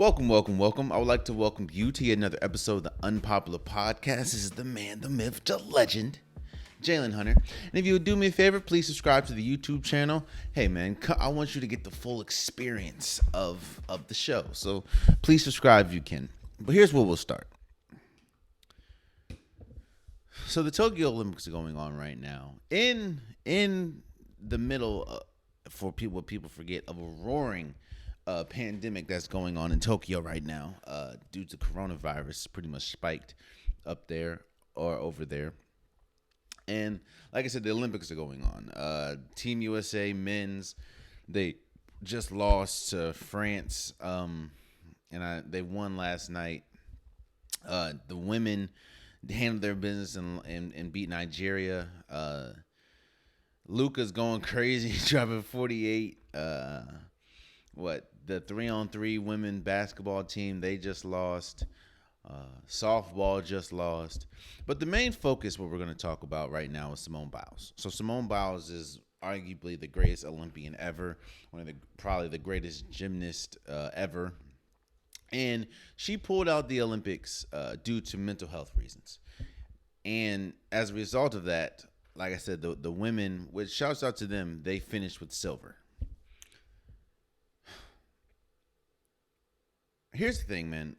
Welcome. I would like to welcome you to yet another episode of the Unpopular Podcast. This is the man, the myth, the legend, Jalen Hunter. And if you would do me a favor, please subscribe to the YouTube channel. Hey, man, I want you to get the full experience of the show. So please subscribe if you can. But here's where we'll start. So the Tokyo Olympics are going on right now. In the middle, for people, what people forget, of a roaring pandemic that's going on in Tokyo right now, due to coronavirus, pretty much spiked up there or over there. And like I said, the Olympics are going on. Team USA men's, they just lost to France, and they won last night. The women handled their business and beat Nigeria. Luka's going crazy, dropping 48. The 3-on-3 women basketball team, they just lost. Softball just lost. But the main focus, what we're going to talk about right now, is Simone Biles. So Simone Biles is arguably the greatest Olympian ever, probably the greatest gymnast ever. And she pulled out the Olympics due to mental health reasons. And as a result of that, like I said, the women, which shouts out to them, they finished with silver. Here's the thing, man.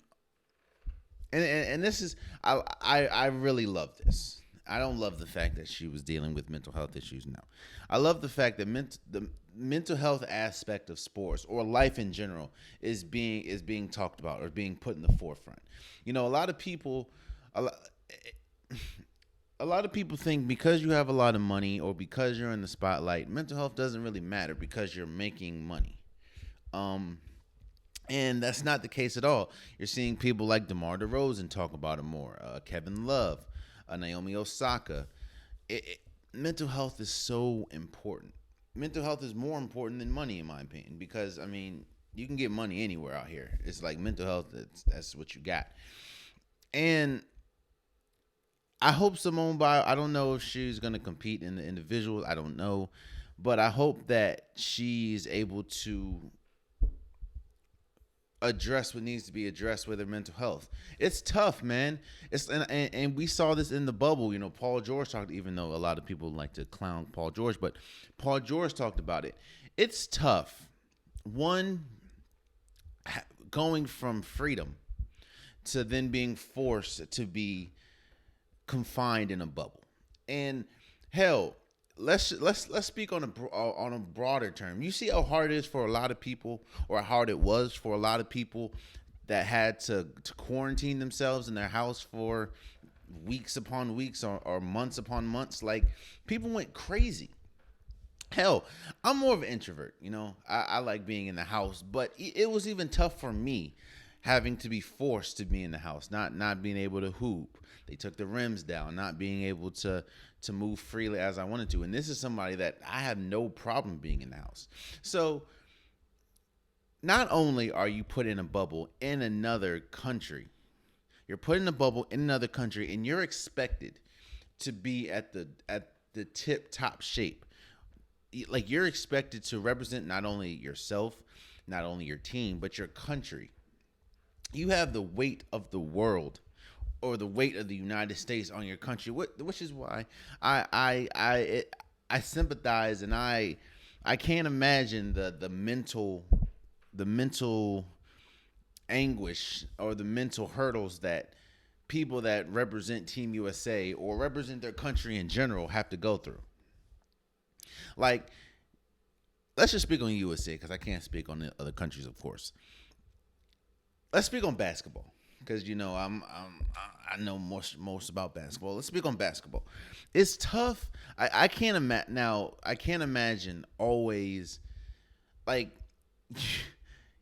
And this is, I really love this. I don't love the fact that she was dealing with mental health issues now. I love the fact that the mental health aspect of sports or life in general is being talked about or being put in the forefront. You know, a lot of people think because you have a lot of money or because you're in the spotlight, mental health doesn't really matter because you're making money. And that's not the case at all. You're seeing people like DeMar DeRozan talk about it more. Kevin Love, Naomi Osaka. Mental health is so important. Mental health is more important than money, in my opinion, because, I mean, you can get money anywhere out here. It's like mental health, that's what you got. And I hope Simone Biles, I don't know if she's going to compete in the individuals. I don't know. But I hope that she's able to address what needs to be addressed with her mental health. It's tough, man. And we saw this in the bubble. You know, Paul George talked, even though a lot of people like to clown Paul George, but Paul George talked about it. It's tough. One, going from freedom to then being forced to be confined in a bubble. And hell, let's speak on a broader term. You see how hard it is for a lot of people, or how hard it was for a lot of people that had to quarantine themselves in their house for weeks upon weeks or months upon months. Like, people went crazy. Hell, I'm more of an introvert, you know. I like being in the house, but it was even tough for me having to be forced to be in the house, not being able to hoop. They took the rims down, not being able to move freely as I wanted to. And this is somebody that I have no problem being in the house. So not only are you put in a bubble in another country, you're put in a bubble in another country, and you're expected to be at the tip top shape. Like, you're expected to represent not only yourself, not only your team, but your country. You have the weight of the world, or the weight of the United States, on your country, which is why I sympathize, and I can't imagine the mental anguish or the mental hurdles that people that represent Team USA or represent their country in general have to go through. Like, let's just speak on USA, because I can't speak on the other countries, of course. Let's speak on basketball, because, you know, I know most about basketball. Let's speak on basketball. It's tough. I can't imagine always, like,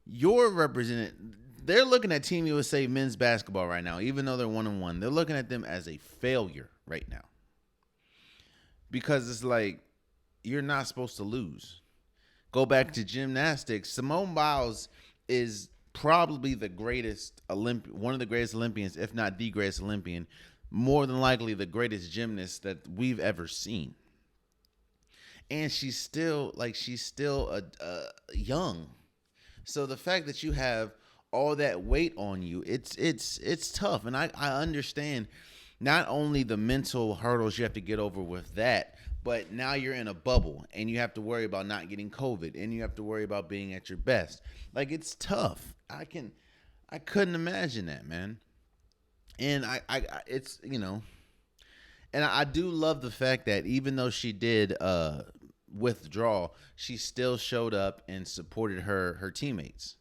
you're represented. They're looking at Team USA men's basketball right now, even though they're 1-1. They're looking at them as a failure right now, because it's like, you're not supposed to lose. Go back to gymnastics. Simone Biles is probably the greatest one of the greatest Olympians, if not the greatest Olympian, more than likely the greatest gymnast that we've ever seen. And she's still young. So the fact that you have all that weight on you, it's tough. And I understand not only the mental hurdles you have to get over with that, but now you're in a bubble and you have to worry about not getting COVID and you have to worry about being at your best. Like, it's tough. I couldn't imagine that, man. And it's, and I do love the fact that even though she did withdraw, she still showed up and supported her teammates.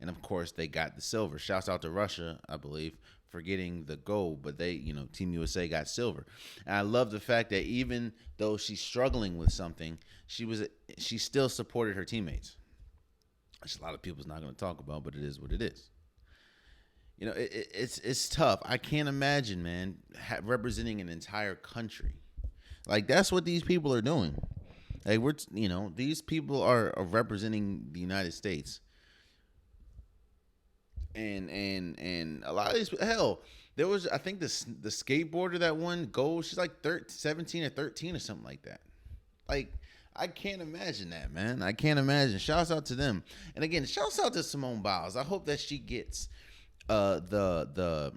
And of course, they got the silver. Shouts out to Russia, I believe, for getting the gold, but they, Team USA got silver. And I love the fact that even though she's struggling with something, she still supported her teammates. Which a lot of people's not going to talk about, but it is what it is. It's tough. I can't imagine, man, representing an entire country. Like, that's what these people are doing. Like, these people are representing the United States. And a lot of these, hell, there was, I think, the skateboarder that won gold. She's like 17 or 13 or something like that. Like, I can't imagine that, man. I can't imagine. Shouts out to them. And again, shouts out to Simone Biles. I hope that she gets the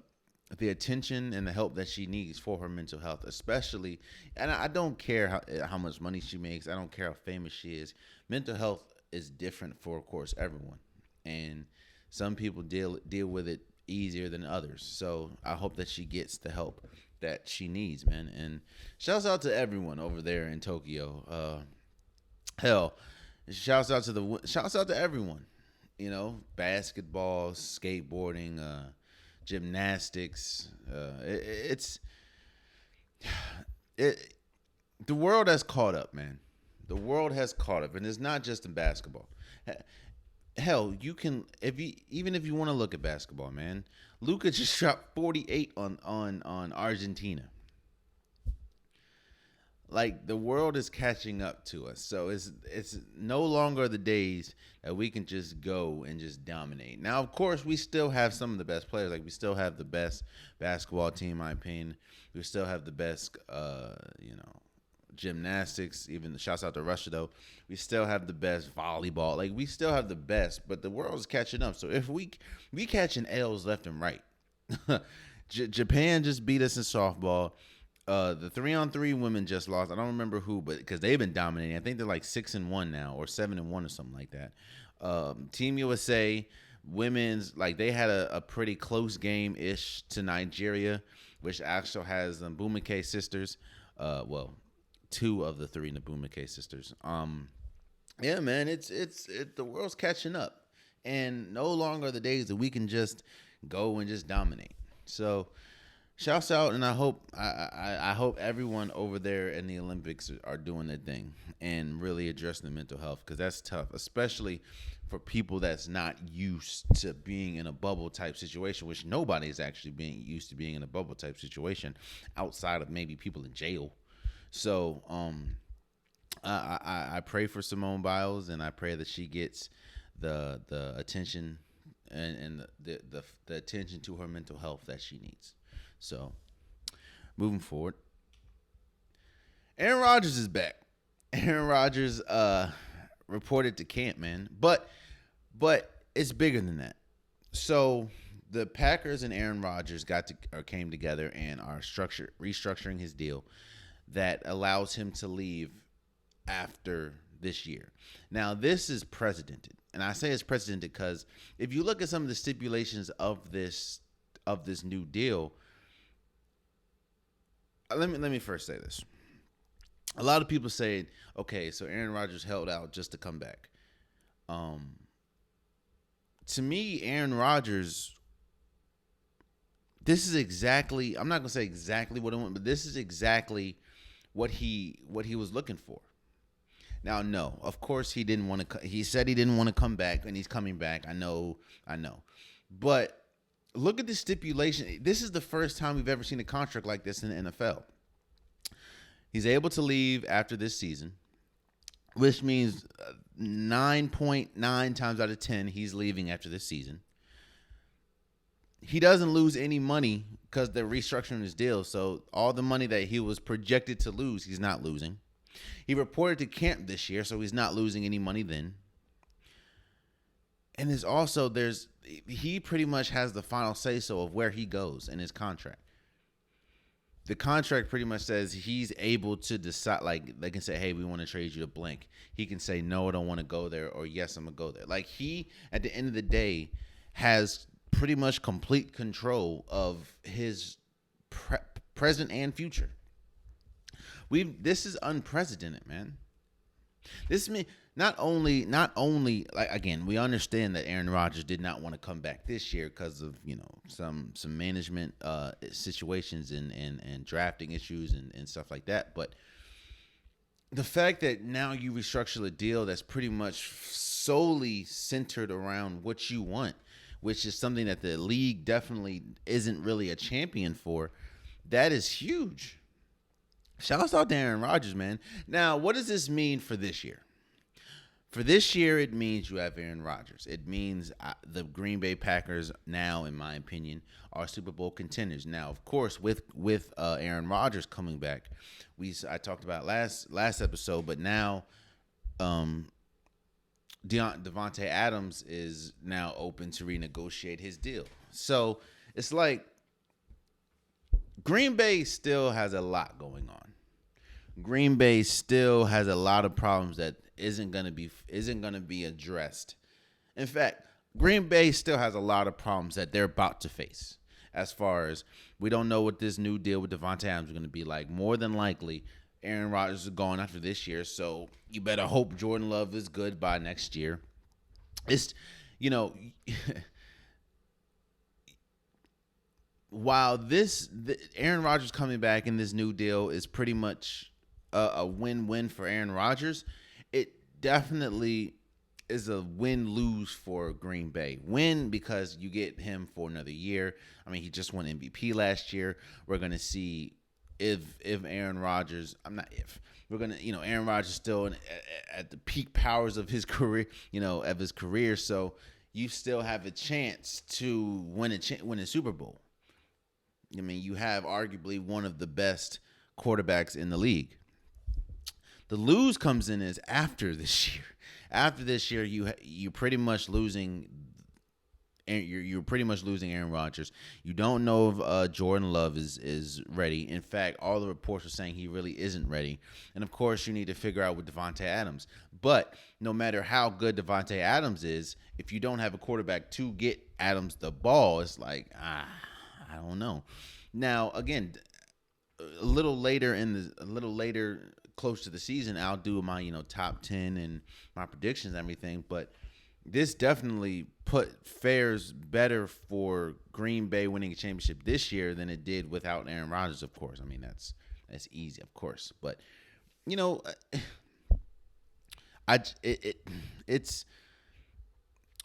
attention and the help that she needs for her mental health, especially. And I don't care how much money she makes. I don't care how famous she is. Mental health is different for, of course, everyone. And some people deal with it easier than others. So I hope that she gets the help that she needs, man. And shouts out to everyone over there in Tokyo. Hell, shouts out to everyone. Basketball, skateboarding, gymnastics. The world has caught up, man. The world has caught up, and it's not just in basketball. Hell, you can even if you want to look at basketball, man. Luka just shot 48 on Argentina. Like, the world is catching up to us, so it's no longer the days that we can just go and just dominate. Now, of course, we still have some of the best players. Like, we still have the best basketball team, in my opinion. We still have the best, gymnastics. Even the shouts out to Russia, though. We still have the best volleyball. Like, we still have the best, but the world is catching up. So if we catching L's left and right. Japan just beat us in softball. The 3-on-3 women just lost. I don't remember who, but because they've been dominating. I think they're like 6-1 now, or 7-1 or something like that. Team USA women's, like, they had a pretty close game ish to Nigeria, which actually has the Bumake sisters. Well, 2 of the 3 Nabumake sisters. Yeah, man, the world's catching up, and no longer the days that we can just go and just dominate. So, shouts out, and I hope everyone over there in the Olympics are doing their thing and really addressing the mental health, because that's tough, especially for people that's not used to being in a bubble type situation, which nobody is actually being used to being in a bubble type situation outside of maybe people in jail. So I pray for Simone Biles, and I pray that she gets the attention and the attention to her mental health that she needs. So, moving forward, Aaron Rodgers is back. Aaron Rodgers reported to camp, man. But it's bigger than that. So, the Packers and Aaron Rodgers came together and are restructuring his deal that allows him to leave after this year. Now, this is precedented. And I say it's precedented because if you look at some of the stipulations of this new deal, let me first say this. A lot of people say, okay, so Aaron Rodgers held out just to come back. To me, Aaron Rodgers, this is exactly, I'm not going to say exactly what I want, but this is exactly what he was looking for. Now, no, of course he didn't want to. He said he didn't want to come back, and he's coming back. I know. But look at the stipulation. This is the first time we've ever seen a contract like this in the NFL. He's able to leave after this season, which means 9.9 times out of 10 he's leaving after this season. He doesn't lose any money because they're restructuring his deal. So all the money that he was projected to lose, he's not losing. He reported to camp this year, so he's not losing any money then. And there's he pretty much has the final say so of where he goes in his contract. The contract pretty much says he's able to decide. Like, they can say, hey, we want to trade you to blank. He can say, no, I don't want to go there, or yes, I'm gonna go there. Like, he at the end of the day has pretty much complete control of his present and future. This is unprecedented, man. This mean not only like, again, we understand that Aaron Rodgers did not want to come back this year because of some management situations and drafting issues and stuff like that. But the fact that now you restructure a deal that's pretty much solely centered around what you want, which is something that the league definitely isn't really a champion for, that is huge. Shout out to Aaron Rodgers, man. Now, what does this mean for this year? For this year, it means you have Aaron Rodgers. It means the Green Bay Packers now, in my opinion, are Super Bowl contenders. Now, of course, with Aaron Rodgers coming back, I talked about last episode, but now Devontae Adams is now open to renegotiate his deal. So it's like Green Bay still has a lot going on. Green Bay still has a lot of problems that isn't gonna be addressed. In fact, Green Bay still has a lot of problems that they're about to face. As far as, we don't know what this new deal with Devontae Adams is gonna be like. More than likely, Aaron Rodgers is gone after this year, so you better hope Jordan Love is good by next year. It's while Aaron Rodgers coming back in this new deal is pretty much a win-win for Aaron Rodgers, it definitely is a win-lose for Green Bay. Win because you get him for another year. I mean, he just won MVP last year. We're gonna see if Aaron Rodgers. We're gonna, Aaron Rodgers still at the peak powers of his career. So you still have a chance to win a Super Bowl. I mean, you have arguably one of the best quarterbacks in the league. The lose comes in is after this year. After this year, you're pretty much losing. You're pretty much losing Aaron Rodgers. You don't know if Jordan Love is ready. In fact, all the reports are saying he really isn't ready. And of course, you need to figure out with Devontae Adams. But no matter how good Devontae Adams is, if you don't have a quarterback to get Adams the ball, it's like, I don't know. Now, again, a little later close to the season, I'll do my top 10 and my predictions and everything. But this definitely fares better for Green Bay winning a championship this year than it did without Aaron Rodgers. Of course, I mean that's easy, of course. But it's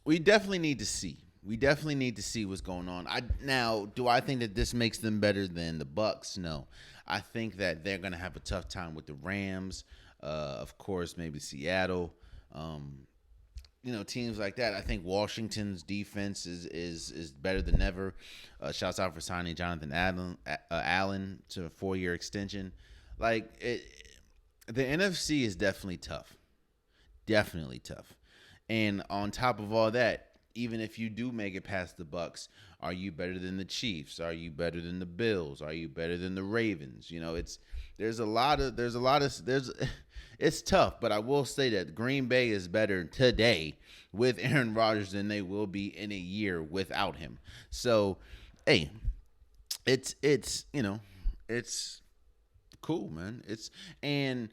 we definitely need to see. We definitely need to see what's going on. Now, do I think that this makes them better than the Bucs? No. I think that they're going to have a tough time with the Rams. Of course, maybe Seattle. Teams like that. I think Washington's defense is better than ever. Shouts out for signing Jonathan Allen to a 4-year extension. The NFC is definitely tough. Definitely tough. And on top of all that, even if you do make it past the Bucs, are you better than the Chiefs? Are you better than the Bills? Are you better than the Ravens? It's tough, but I will say that Green Bay is better today with Aaron Rodgers than they will be in a year without him. So, hey, it's cool, man. And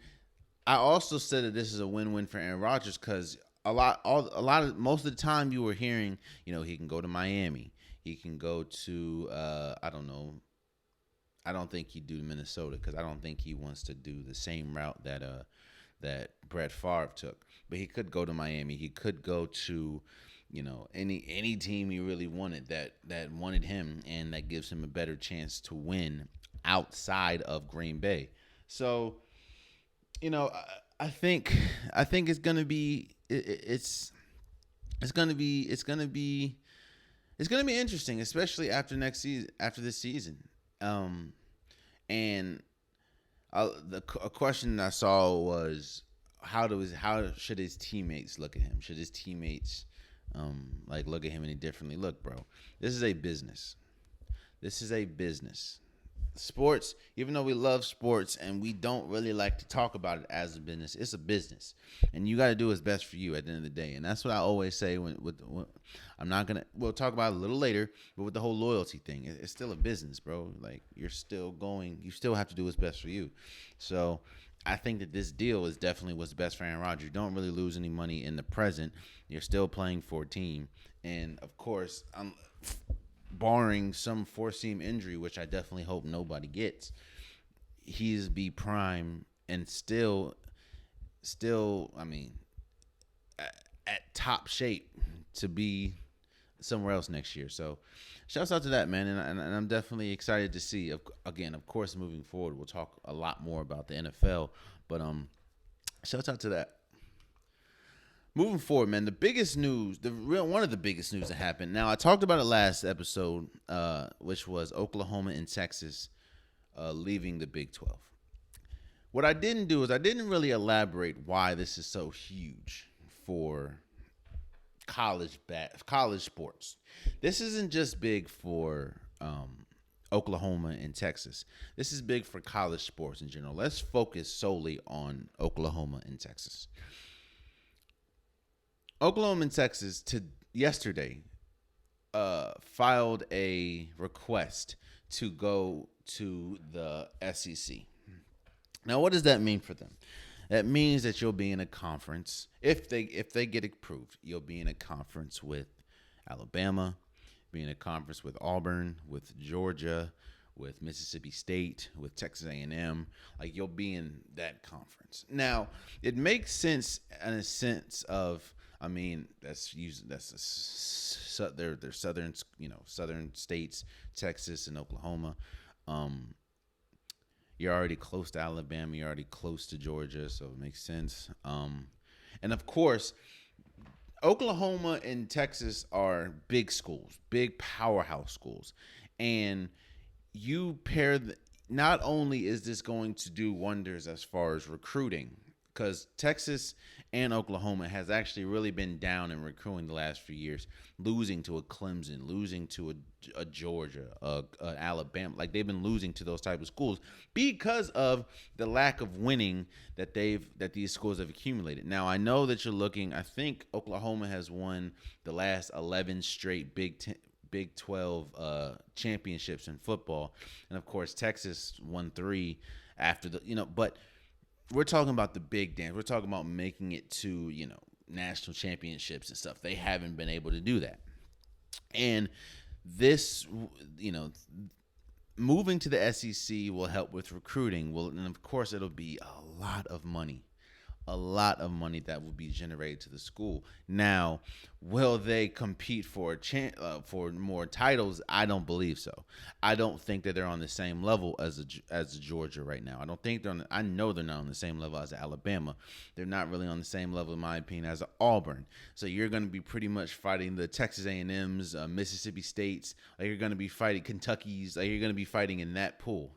I also said that this is a win-win for Aaron Rodgers because most of the time you were hearing, he can go to Miami. He can go to, I don't know. I don't think he'd do Minnesota because I don't think he wants to do the same route that Brett Favre took. But he could go to Miami. He could go to, any team he really wanted that wanted him and that gives him a better chance to win outside of Green Bay. So, I think it's gonna be it's gonna be interesting, especially after this season. And a question I saw was how should his teammates look at him? Should his teammates like look at him any differently. Look, bro, this is a business. This is a business. Sports, even though we love sports and we don't really like to talk about it as a business, it's a business, and you got to do what's best for you at the end of the day. And that's what I always say when I'm not gonna. We'll talk about it a little later, but with the whole loyalty thing, it's still a business, bro. Like you're still going, you still have to do what's best for you. So I think that this deal is definitely what's best for Aaron Rodgers. You don't really lose any money in the present. You're still playing for a team, and of course, barring some four-seam injury, which I definitely hope nobody gets, he's be prime and still, I mean, at top shape to be somewhere else next year. So, shouts out to that, man, and I'm definitely excited to see. Again, of course, moving forward, we'll talk a lot more about the NFL, but shouts out to that. Moving forward, man, the biggest news, one of the biggest news that happened. Now, I talked about it last episode, which was Oklahoma and Texas leaving the Big 12. What I didn't do is I didn't really elaborate why this is so huge for college sports. This isn't just big for Oklahoma and Texas. This is big for college sports in general. Let's focus solely on Oklahoma and Texas. Oklahoma and Texas yesterday filed a request to go to the SEC. Now, what does that mean for them? That means that you'll be in a conference. If they get approved, you'll be in a conference with Alabama, be in a conference with Auburn, with Georgia, with Mississippi State, with Texas A&M. Like, you'll be in that conference. Now, it makes sense in a sense of, I mean, they're southern, southern states, Texas and Oklahoma. You're already close to Alabama. You're already close to Georgia, so it makes sense. And of course, Oklahoma and Texas are big schools, big powerhouse schools, and you pair. Not only is this going to do wonders as far as recruiting, because Texas and Oklahoma has actually really been down in recruiting the last few years, losing to a Clemson, losing to a Georgia, a Alabama. Like, they've been losing to those type of schools because of the lack of winning that these schools have accumulated. Now, I know that you're looking. I think Oklahoma has won the last 11 straight Big 12 championships in football, and of course Texas won 3 after but we're talking about the big dance. We're talking about making it to, national championships and stuff. They haven't been able to do that. And this, moving to the SEC will help with recruiting. And of course, it'll be a lot of money that will be generated to the school. Now, will they compete for for more titles? I don't believe so. I don't think that they're on the same level as Georgia right now. I don't think I know they're not on the same level as Alabama. They're not really on the same level, in my opinion, as Auburn. So you're going to be pretty much fighting the Texas A&Ms, Mississippi States. Like, you're going to be fighting Kentucky's. Like, you're going to be fighting in that pool.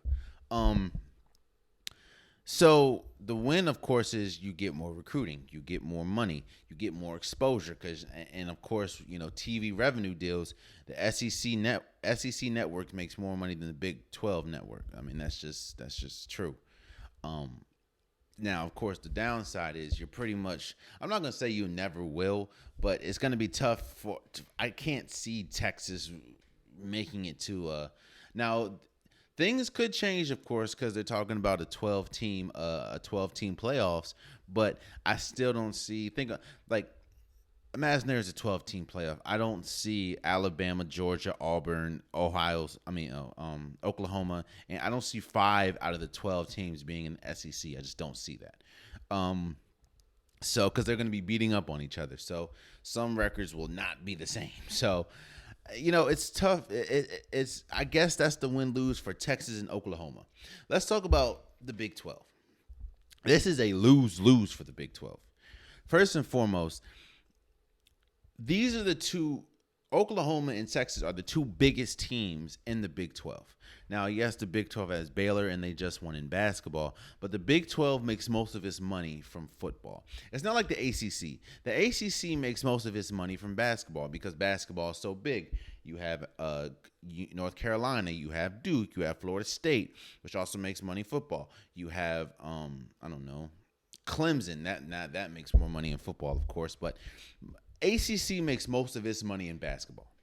So the win, of course, is you get more recruiting, you get more money, you get more exposure, and of course, TV revenue deals. The SEC network makes more money than the Big 12 network. I mean, that's just true. Now, of course, the downside is you're pretty much. I'm not gonna say you never will, but it's gonna be tough I can't see Texas making it to now. Things could change, of course, because they're talking about a 12-team playoffs. But I still don't see. Imagine there's a 12-team playoff. I don't see Alabama, Georgia, Auburn, Oklahoma, and I don't see 5 out of the 12 teams being in the SEC. I just don't see that. So because they're going to be beating up on each other, so some records will not be the same. So. It's tough. It's I guess that's the win-lose for Texas and Oklahoma. Let's talk about the Big 12. This is a lose-lose for the Big 12. First and foremost, these are the two Oklahoma and Texas are the two biggest teams in the Big 12. Now, yes, the Big 12 has Baylor and they just won in basketball, but the Big 12 makes most of its money from football. It's not like the ACC. The ACC makes most of its money from basketball because basketball is so big. You have North Carolina, you have Duke, you have Florida State, which also makes money football. You have I don't know, Clemson. That makes more money in football, of course, but ACC makes most of its money in basketball.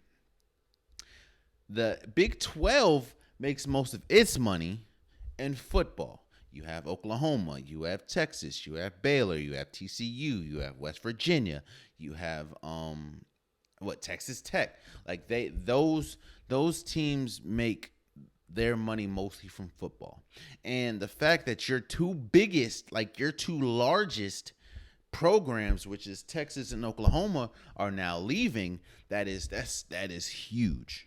The Big 12 makes most of its money in football. You have Oklahoma, you have Texas, you have Baylor, you have TCU, you have West Virginia, you have Texas Tech. Like those teams make their money mostly from football. And the fact that your two largest programs, which is Texas and Oklahoma, are now leaving, that is huge.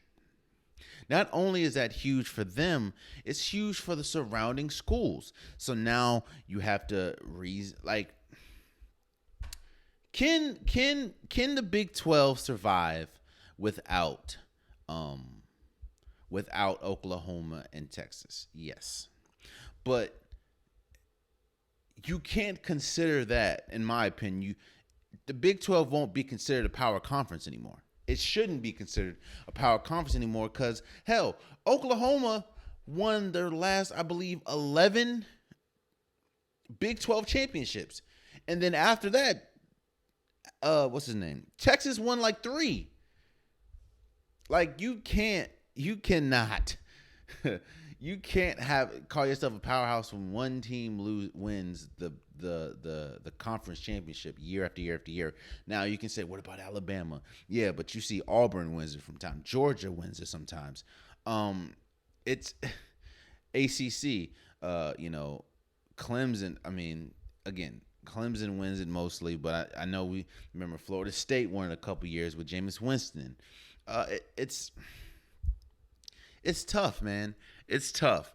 Not only is that huge for them, it's huge for the surrounding schools. So now you have to can the Big 12 survive without Oklahoma and Texas? Yes. But you can't consider that, in my opinion. The Big 12 won't be considered a power conference anymore. It shouldn't be considered a power conference anymore because, hell, Oklahoma won their last, I believe, 11 Big 12 championships. And then after that, what's his name? Texas won like 3. Like, you cannot you can't call yourself a powerhouse when one team wins the conference championship year after year after year. Now you can say, what about Alabama? Yeah, but you see Auburn wins it from time. Georgia wins it sometimes. It's ACC. Clemson. I mean, again, Clemson wins it mostly, but I know we remember Florida State won it a couple years with Jameis Winston. It's tough, man. It's tough.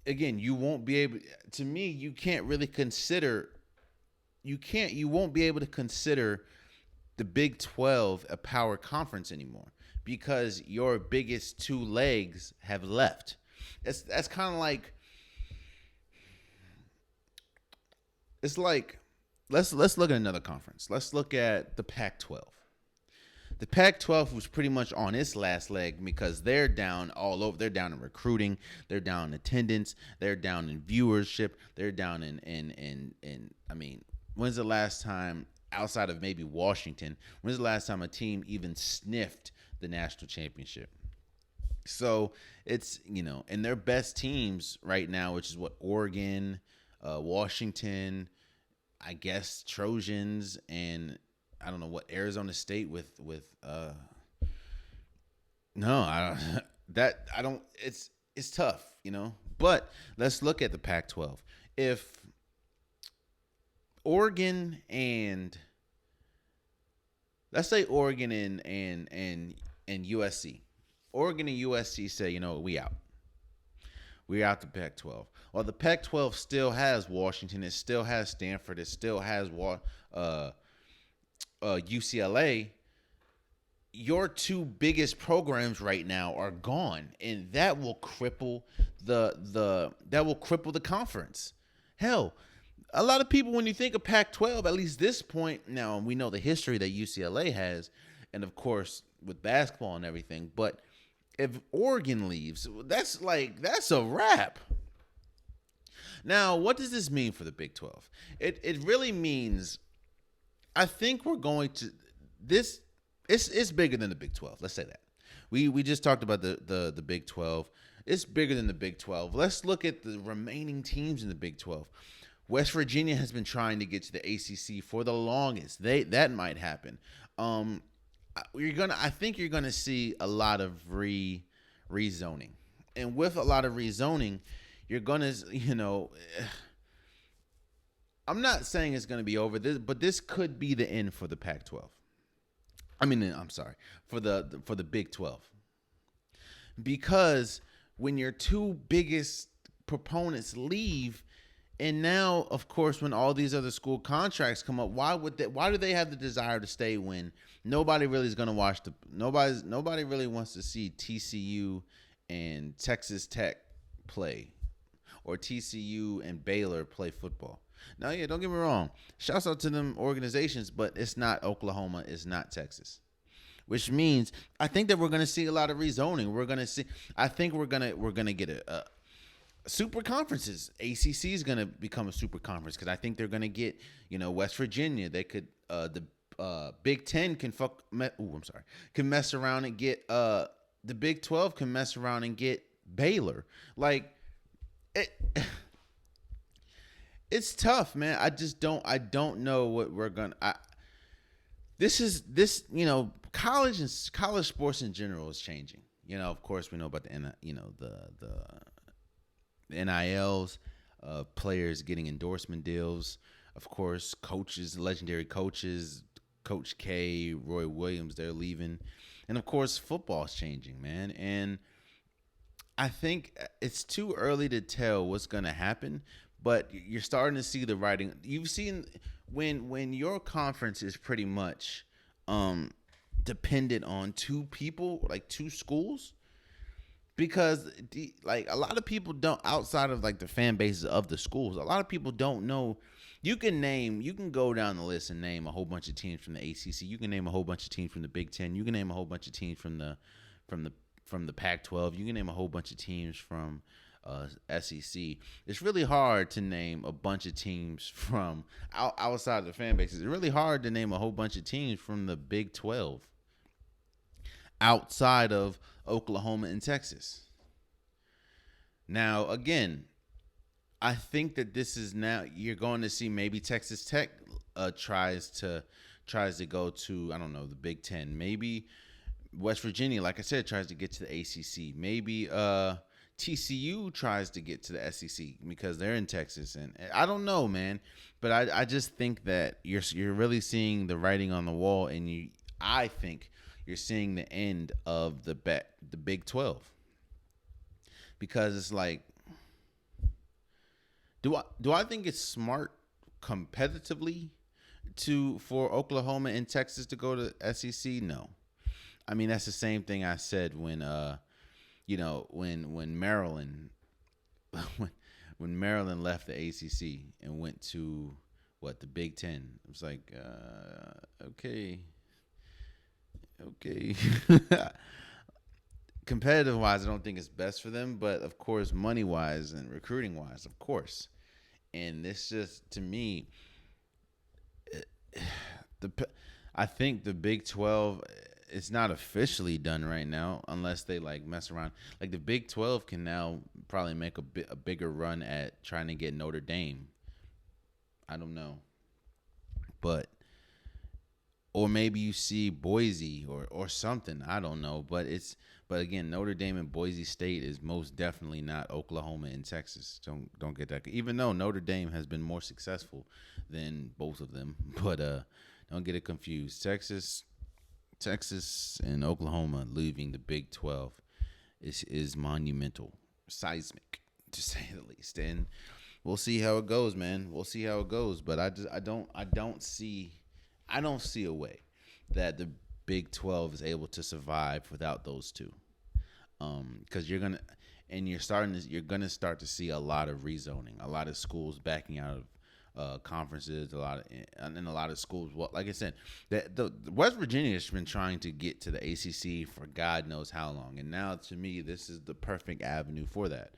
Again, you won't be able. To me, you can't really consider. You won't be able to consider the Big 12 a power conference anymore because your biggest two legs have left. That's kind of like. It's like, let's look at another conference. Let's look at the Pac-12. The Pac-12 was pretty much on its last leg because they're down all over. They're down in recruiting. They're down in attendance. They're down in viewership. They're down in I mean, when's the last time, outside of maybe Washington, when's the last time a team even sniffed the national championship? So it's, and their best teams right now, which is Oregon, Washington, I guess Trojans, and I don't know what Arizona State with no, I don't it's tough, But let's look at the Pac-12. If Oregon and let's say Oregon and USC. Oregon and USC say, we out. We're out the Pac-12. Well, the Pac-12 still has Washington. It still has Stanford. It still has UCLA. Your two biggest programs right now are gone, and that will cripple the conference. Hell, a lot of people, when you think of Pac-12, at least this point, now we know the history that UCLA has, and of course with basketball and everything. But if Oregon leaves, that's a wrap. Now, what does this mean for the Big 12? It really means, I think we're going to this. It's bigger than the Big 12. Let's say that. We just talked about the Big 12. It's bigger than the Big 12. Let's look at the remaining teams in the Big 12. West Virginia has been trying to get to the ACC for the longest. That might happen. I think you're gonna see a lot of rezoning, and with a lot of rezoning, you're gonna, I'm not saying it's gonna be over this, but this could be the end for the Pac-12. I'm sorry, for the Big 12, because when your two biggest proponents leave, And now, of course, when all these other school contracts come up, why do they have the desire to stay when nobody really is going to watch nobody really wants to see TCU and Texas Tech play, or TCU and Baylor play football. Now, yeah, don't get me wrong. Shouts out to them organizations, but it's not Oklahoma, it's not Texas. Which means I think that we're going to see a lot of rezoning. I think we're going to get a super conferences. ACC is going to become a super conference because I think they're going to get, West Virginia. They could the Big Ten can mess around and get the Big 12 can mess around and get Baylor. Like it. It's tough, man. I don't know what we're gonna. College sports in general is changing. Of course, we know about the NILs, players getting endorsement deals. Of course, coaches, legendary coaches, Coach K, Roy Williams, they're leaving, and of course, football's changing, man. And I think it's too early to tell what's gonna happen. But you're starting to see the writing. You've seen when your conference is pretty much dependent on two people, like two schools, because a lot of people don't, outside of like the fan bases of the schools, a lot of people don't know. You can go down the list and name a whole bunch of teams from the ACC. You can name a whole bunch of teams from the Big Ten. You can name a whole bunch of teams from the Pac-12. You can name a whole bunch of teams from SEC. It's really hard to name a bunch of teams from outside of the fan bases. It's really hard to name a whole bunch of teams from the Big 12 outside of Oklahoma and Texas. Now, again, I think that this is now you're going to see maybe Texas Tech tries to go to, I don't know, the Big Ten. Maybe West Virginia, like I said, tries to get to the ACC. Maybe TCU tries to get to the SEC because they're in Texas, and I don't know, man. But I just think that you're really seeing the writing on the wall, and I think you're seeing the end of the Big 12, because it's like, do I think it's smart competitively for Oklahoma and Texas to go to SEC? No. I mean, that's the same thing I said when when Maryland when Maryland left the ACC and went to the Big Ten. It was like, okay. Competitive wise, I don't think it's best for them, but of course, money wise and recruiting wise, of course. And this just, to me, I think the Big 12. It's not officially done right now unless they mess around. Like the Big 12 can now probably make a bigger run at trying to get Notre Dame. I don't know. Or maybe you see Boise or something. I don't know. But again, Notre Dame and Boise State is most definitely not Oklahoma and Texas. Don't get that. Even though Notre Dame has been more successful than both of them. But don't get it confused. Texas and Oklahoma leaving the Big 12 is monumental, seismic, to say the least. And we'll see how it goes, man. We'll see how it goes. But I don't see a way that the Big 12 is able to survive without those two. Because you're gonna start to see a lot of rezoning, a lot of schools backing out of conferences, a lot of schools. Well, like I said, the West Virginia has been trying to get to the ACC for God knows how long, and now to me, this is the perfect avenue for that.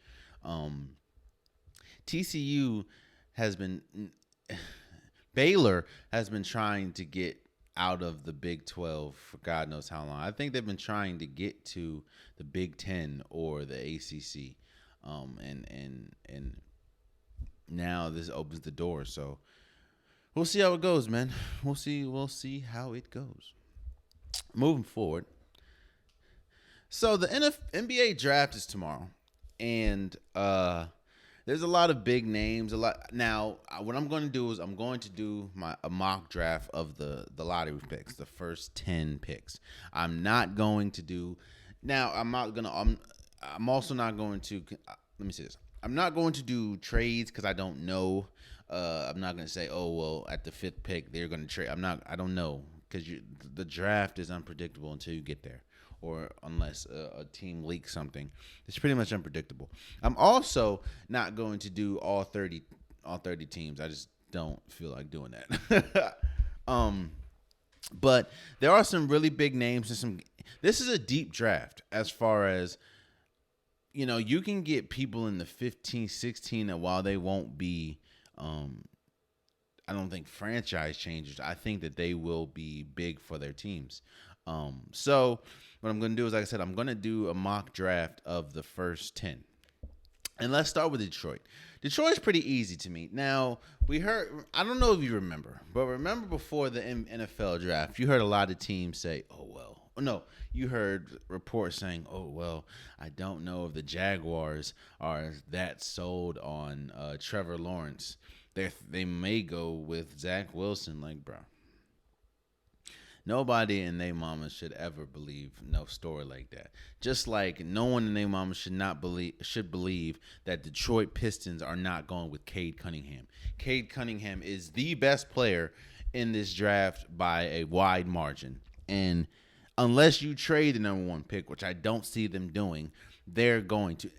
TCU has been, Baylor has been trying to get out of the Big 12 for God knows how long. I think they've been trying to get to the Big 10 or the ACC, and now this opens the door. So we'll see how it goes, man. We'll see how it goes. Moving forward. So the NBA draft is tomorrow, and there's a lot of big names. Now, what I'm going to do is I'm going to do a mock draft of the lottery picks, the first 10 picks. I'm not going to do. Now, I'm also not going to. Let me say this. I'm not going to do trades because I don't know. I'm not going to say, oh well, at the 5th pick they're going to trade. I don't know because the draft is unpredictable until you get there, or unless a team leaks something. It's pretty much unpredictable. I'm also not going to do all 30 teams. I just don't feel like doing that. But there are some really big names and some. This is a deep draft as far as you can get people in the 15, 16 that while they won't be, I don't think franchise changers, I think that they will be big for their teams. So what I'm going to do is, like I said, I'm going to do a mock draft of the first 10. And let's start with Detroit. Detroit's pretty easy to me. Now, I don't know if you remember, but remember before the NFL draft, you heard a lot of teams say, oh, well. No, you heard reports saying, oh, well, I don't know if the Jaguars are that sold on Trevor Lawrence. They may go with Zach Wilson. Like, bro, nobody in their mama should ever believe no story like that. Just like no one in their mama should believe that Detroit Pistons are not going with Cade Cunningham. Cade Cunningham is the best player in this draft by a wide margin. And unless you trade the number 1 pick, which I don't see them doing, they're going to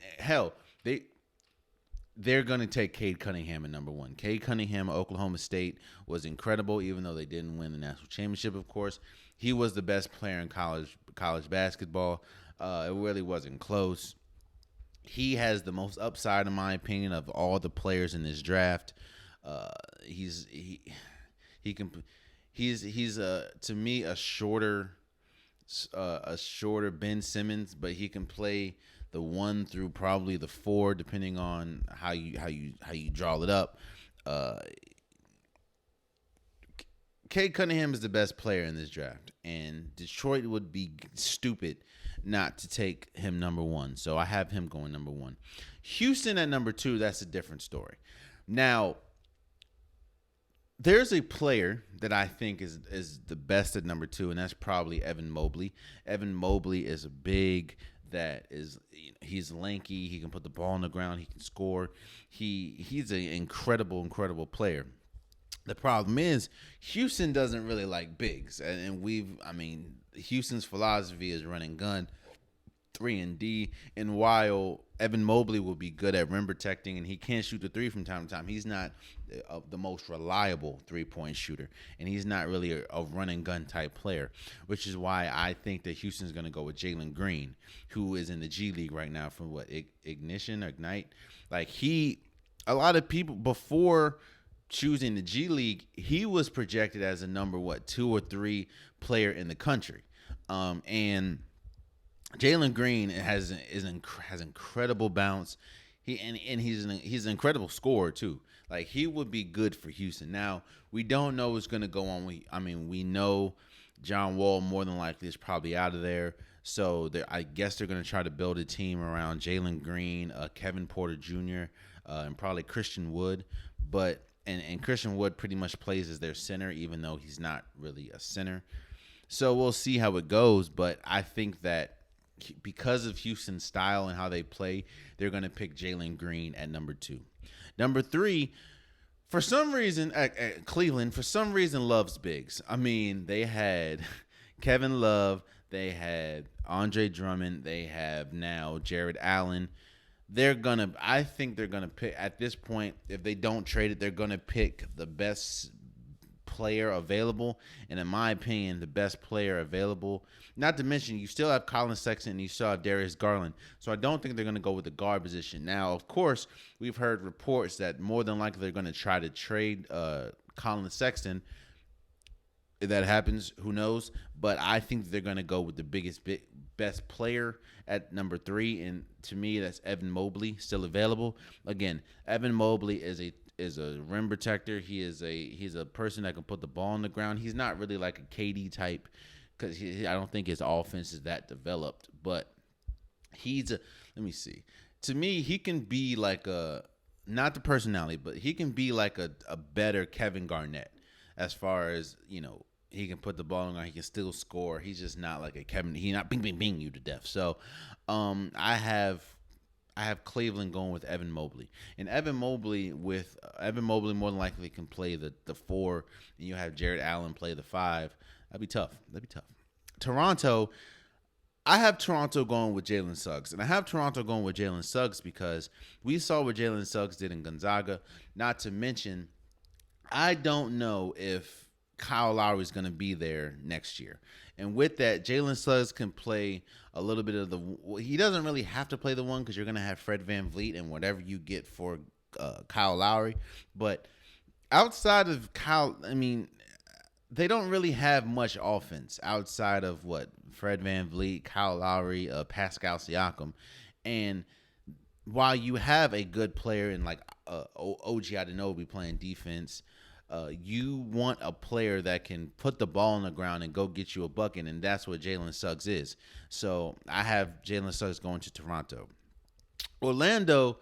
they're going to take Cade Cunningham at number 1. Cade Cunningham at Oklahoma State was incredible, even though they didn't win the national championship, of course. He was the best player in college basketball. It really wasn't close. He has the most upside, in my opinion, of all the players in this draft. He's to me a shorter Ben Simmons, but he can play the 1 through probably the 4, depending on how you draw it up. Cade Cunningham is the best player in this draft, and Detroit would be stupid not to take him number 1. So I have him going number 1. Houston at number 2, that's a different story. Now, there's a player that I think is the best at number 2, and that's probably Evan Mobley. Evan Mobley is a big that is, he's lanky. He can put the ball on the ground. He can score. He's an incredible player. The problem is Houston doesn't really like bigs, and Houston's philosophy is run and gun, 3-and-D, and while Evan Mobley will be good at rim protecting and he can shoot the 3 from time to time, he's not the most reliable 3-point shooter, and he's not really a run and gun type player, which is why I think that Houston's going to go with Jalen Green, who is in the G League right now from Ignite. Like, a lot of people before choosing the G League, he was projected as a number 2 or 3 player in the country, and Jalen Green has incredible bounce. He's an incredible scorer too. Like, he would be good for Houston. Now, we don't know what's going to go on. We know John Wall more than likely is probably out of there. So I guess they're going to try to build a team around Jalen Green, Kevin Porter Jr., and probably Christian Wood. But and Christian Wood pretty much plays as their center, even though he's not really a center. So we'll see how it goes. But I think that because of Houston's style and how they play, they're going to pick Jalen Green at number 2. Number 3, for some reason, Cleveland, for some reason, loves bigs. I mean, they had Kevin Love, they had Andre Drummond, they have now Jared Allen. I think they're going to pick, at this point, if they don't trade it, they're going to pick the best player available. And in my opinion, the best player available, not to mention you still have Colin Sexton and you still have Darius Garland. So I don't think they're going to go with the guard position. Now, of course, we've heard reports that more than likely they're going to try to trade Colin Sexton. If that happens, who knows? But I think they're going to go with the best player at number 3, and to me, that's Evan Mobley, still available. Again, Evan Mobley is a rim protector. He's a person that can put the ball on the ground. He's not really like a KD type, because I don't think his offense is that developed. But let me see. To me, he can be like not the personality, but he can be like a better Kevin Garnett, as far as, he can put the ball on the ground. He can still score. He's just not like a Kevin. He's not bing, bing, bing you to death. So I have I have Cleveland going with Evan Mobley, and Evan Mobley more than likely can play the 4, and you have Jared Allen play the 5. That'd be tough. Toronto, I have Toronto going with Jalen Suggs, and I have Toronto going with Jalen Suggs because we saw what Jalen Suggs did in Gonzaga. Not to mention, I don't know if Kyle Lowry is going to be there next year. And with that, Jalen Suggs can play a little bit of the. He doesn't really have to play the 1 because you're going to have Fred VanVleet and whatever you get for Kyle Lowry. But outside of Kyle, I mean, they don't really have much offense outside of what Fred VanVleet, Kyle Lowry, Pascal Siakam. And while you have a good player in like OG Anunoby playing defense, you want a player that can put the ball on the ground and go get you a bucket, and that's what Jalen Suggs is. So I have Jalen Suggs going to Toronto. Orlando,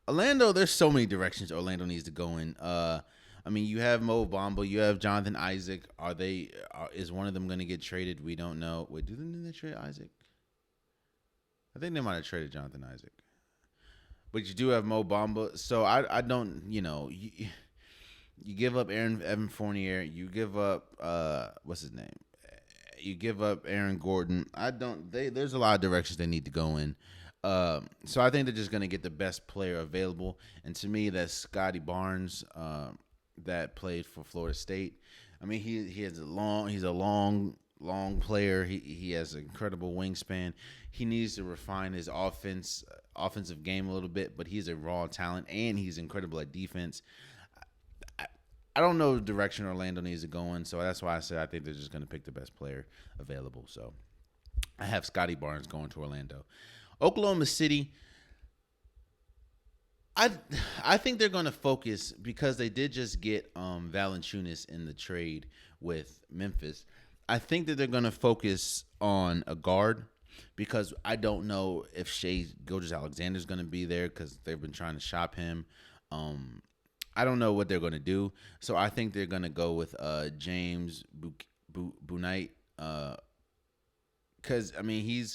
there's so many directions Orlando needs to go in. I mean, you have Mo Bamba, you have Jonathan Isaac. Is one of them going to get traded? We don't know. Wait, didn't they trade Isaac? I think they might have traded Jonathan Isaac. But you do have Mo Bamba. So I don't, you give up Evan Fournier. You give up, what's his name? You give up Aaron Gordon. There's a lot of directions they need to go in. So I think they're just going to get the best player available. And to me, that's Scotty Barnes that played for Florida State. I mean, he's a long player. He has an incredible wingspan. He needs to refine his offensive game a little bit, but he's a raw talent, and he's incredible at defense. I don't know the direction Orlando needs to go in, so that's why I said I think they're just going to pick the best player available. So I have Scotty Barnes going to Orlando. Oklahoma City, I think they're going to focus because they did just get Valanciunas in the trade with Memphis. I think that they're going to focus on a guard because I don't know if Shai Gilgeous-Alexander is going to be there because they've been trying to shop him. I don't know what they're going to do. So I think they're going to go with James Bouknight because, I mean,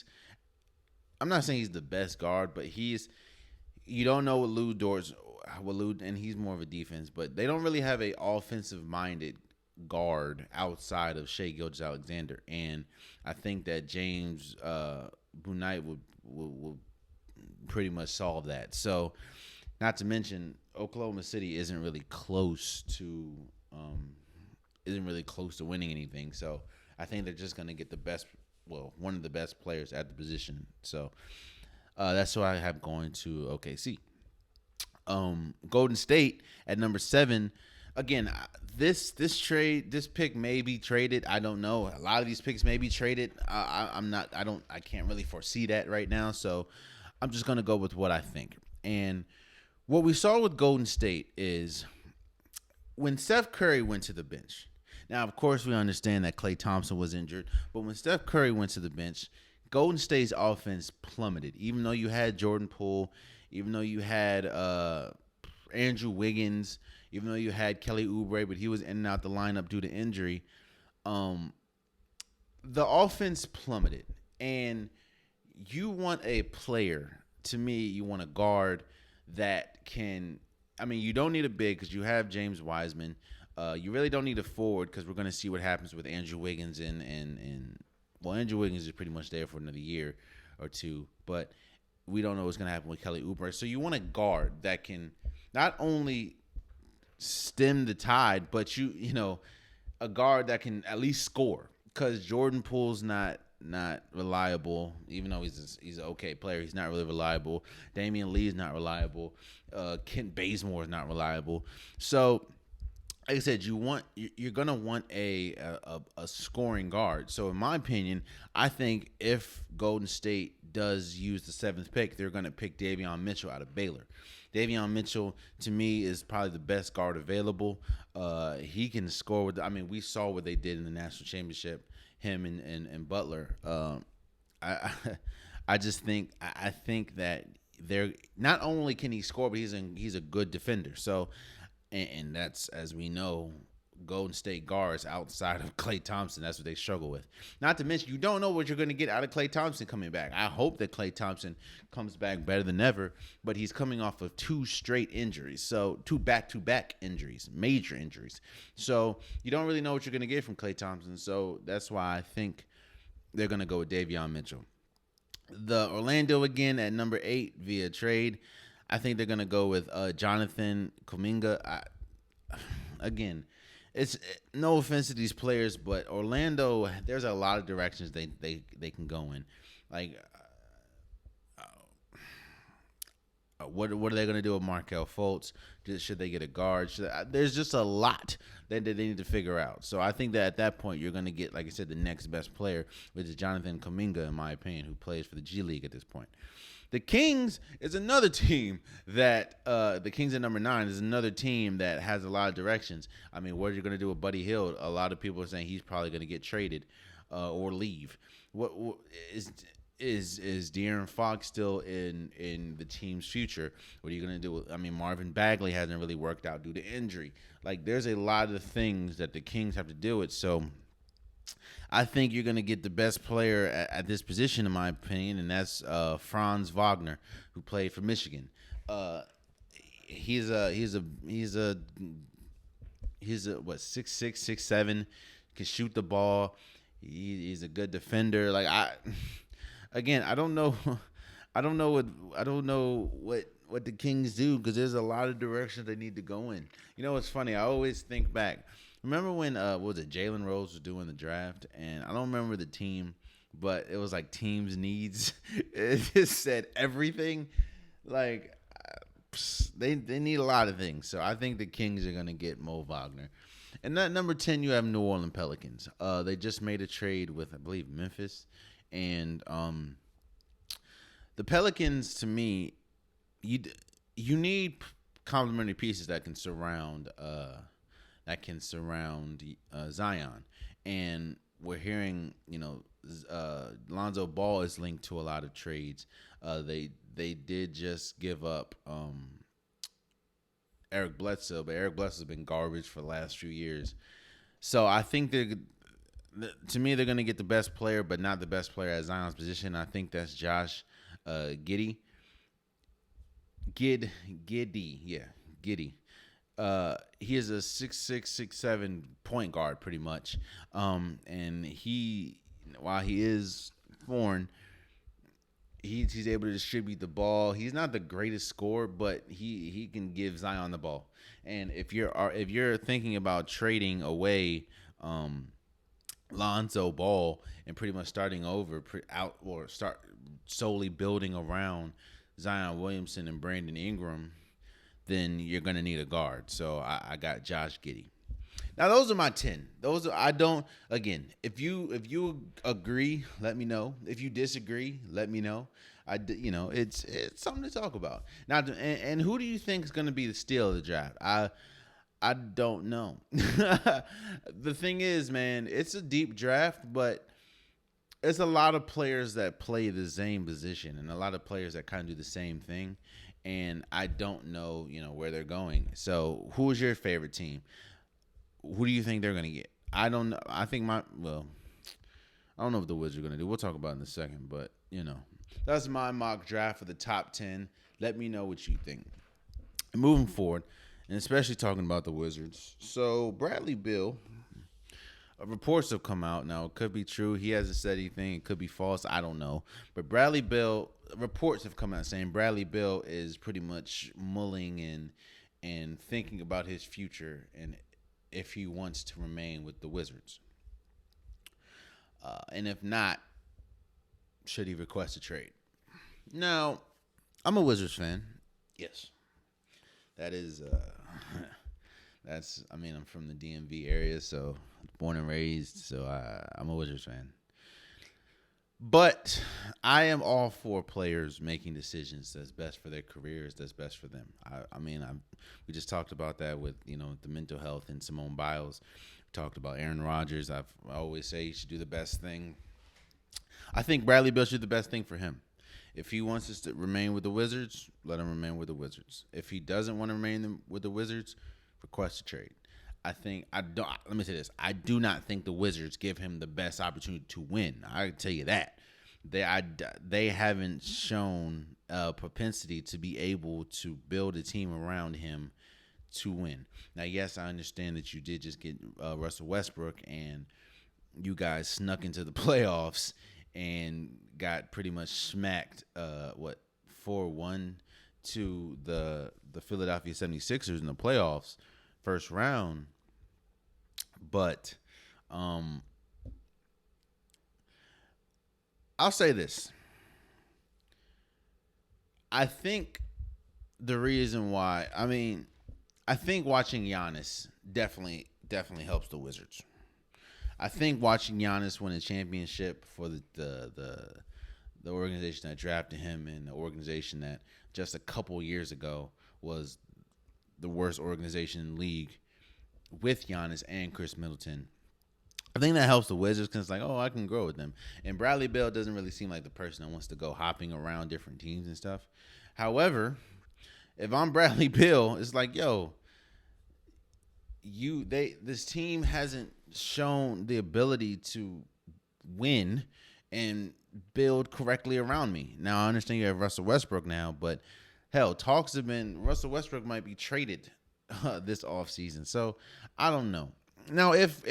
I'm not saying he's the best guard, but you don't know what Lou, and he's more of a defense, but they don't really have a offensive-minded guard outside of Shai Gilgeous-Alexander, and I think that James Bouknight will pretty much solve that. So, not to mention, Oklahoma City isn't really close to winning anything. So, I think they're just going to get one of the best players at the position. So, that's what I have going to OKC. Golden State at number 7. Again, this pick may be traded. I don't know. A lot of these picks may be traded. I can't really foresee that right now. So I'm just gonna go with what I think. And what we saw with Golden State is when Steph Curry went to the bench. Now, of course, we understand that Klay Thompson was injured, but when Steph Curry went to the bench, Golden State's offense plummeted. Even though you had Jordan Poole, even though you had Andrew Wiggins, even though you had Kelly Oubre, but he was in and out the lineup due to injury, the offense plummeted. And you want a player, to me, you want a guard that can, I mean, you don't need a big because you have James Wiseman. You really don't need a forward because we're going to see what happens with Andrew Wiggins and Andrew Wiggins is pretty much there for another year or two, but we don't know what's going to happen with Kelly Oubre. So you want a guard that can not only stem the tide, but a guard that can at least score because Jordan Poole's not reliable, even though he's an okay player. He's not really reliable. Damian Lee's not reliable. Kent Bazemore is not reliable. So, like I said, you're gonna want a scoring guard. So in my opinion, I think if Golden State does use the 7th pick, they're gonna pick Davion Mitchell out of Baylor. Davion Mitchell, to me, is probably the best guard available. He can score we saw what they did in the national championship, him and Butler. I think that they're not only can he score, but he's a good defender. So. And that's, as we know, Golden State guards outside of Klay Thompson. That's what they struggle with. Not to mention, you don't know what you're going to get out of Klay Thompson coming back. I hope that Klay Thompson comes back better than ever, but he's coming off of 2 straight injuries. So 2 back-to-back injuries, major injuries. So you don't really know what you're going to get from Klay Thompson. So that's why I think they're going to go with Davion Mitchell. The Orlando again at number 8 via trade. I think they're going to go with Jonathan Kuminga. Again, it's no offense to these players, but Orlando, there's a lot of directions they can go in. Like, what are they going to do with Markelle Fultz? Should they get a guard? There's just a lot that they need to figure out. So I think that at that point, you're going to get, like I said, the next best player, which is Jonathan Kuminga, in my opinion, who plays for the G League at this point. The Kings is another team that the Kings at number 9 is another team that has a lot of directions. I mean, what are you going to do with Buddy Hield? A lot of people are saying he's probably going to get traded or leave. What is De'Aaron Fox still in the team's future? What are you going to do with? I mean, Marvin Bagley hasn't really worked out due to injury. Like, there's a lot of things that the Kings have to deal with. So I think you're going to get the best player at this position, in my opinion, and that's Franz Wagner, who played for Michigan. He's a what 6'6", 6'7", can shoot the ball. He's a good defender. Like, I don't know what the Kings do, because there's a lot of directions they need to go in. You know what's funny? I always think back. Remember when Jalen Rose was doing the draft, and I don't remember the team, but it was like teams needs. It just said everything. Like, they need a lot of things. So I think the Kings are gonna get Mo Wagner. And at number 10, you have New Orleans Pelicans. They just made a trade with, I believe, Memphis, and the Pelicans, to me, you need complementary pieces that can surround Zion. And we're hearing, Lonzo Ball is linked to a lot of trades. They did just give up Eric Bledsoe, but Eric Bledsoe's been garbage for the last few years. So I think to me, they're going to get the best player, but not the best player at Zion's position. I think that's Josh Giddey. Giddey. He is a 6'6", 6'7" point guard, pretty much. And while he is foreign, he's able to distribute the ball. He's not the greatest scorer, but he can give Zion the ball. And if you're thinking about trading away Lonzo Ball and pretty much starting over start solely building around Zion Williamson and Brandon Ingram, then you're going to need a guard. So I got Josh Giddey. Now, those are my 10. If you agree, let me know. If you disagree, let me know. It's something to talk about. Now, and who do you think is going to be the steal of the draft? I don't know. The thing is, man, it's a deep draft, but it's a lot of players that play the same position and a lot of players that kind of do the same thing. And I don't know, where they're going. So who is your favorite team? Who do you think they're going to get? I don't know. I think I don't know what the Wizards are going to do. We'll talk about it in a second. But, that's my mock draft for the top 10. Let me know what you think. And moving forward, and especially talking about the Wizards. So Bradley Beal, reports have come out. Now, it could be true. He hasn't said anything. It could be false. I don't know. But Bradley Beal, reports have come out saying Bradley Beal is pretty much mulling and thinking about his future and if he wants to remain with the Wizards. And if not, should he request a trade? Now, I'm a Wizards fan. Yes. That is, I'm from the DMV area, so born and raised, so I'm a Wizards fan. But I am all for players making decisions that's best for their careers, that's best for them. We just talked about that with, the mental health and Simone Biles. We talked about Aaron Rodgers. I always say he should do the best thing. I think Bradley Beal should do the best thing for him. If he wants us to remain with the Wizards, let him remain with the Wizards. If he doesn't want to remain with the Wizards, request a trade. I think I don't. Let me say this: I do not think the Wizards give him the best opportunity to win. I can tell you that they haven't shown a propensity to be able to build a team around him to win. Now, yes, I understand that you did just get Russell Westbrook, and you guys snuck into the playoffs and got pretty much smacked. 4-1 to the Philadelphia 76ers in the playoffs, first round. But I'll say this. I think the reason why, I think watching Giannis definitely helps the Wizards. I think watching Giannis win a championship for the organization that drafted him and the organization that just a couple years ago was the worst organization in the league with Giannis and Chris Middleton. I think that helps the Wizards because it's like, oh, I can grow with them. And Bradley Beal doesn't really seem like the person that wants to go hopping around different teams and stuff. However, if I'm Bradley Beal, it's like, yo, this team hasn't shown the ability to win and build correctly around me. Now, I understand you have Russell Westbrook now, but hell, talks have been Russell Westbrook might be traded this offseason. So I don't know. Now, if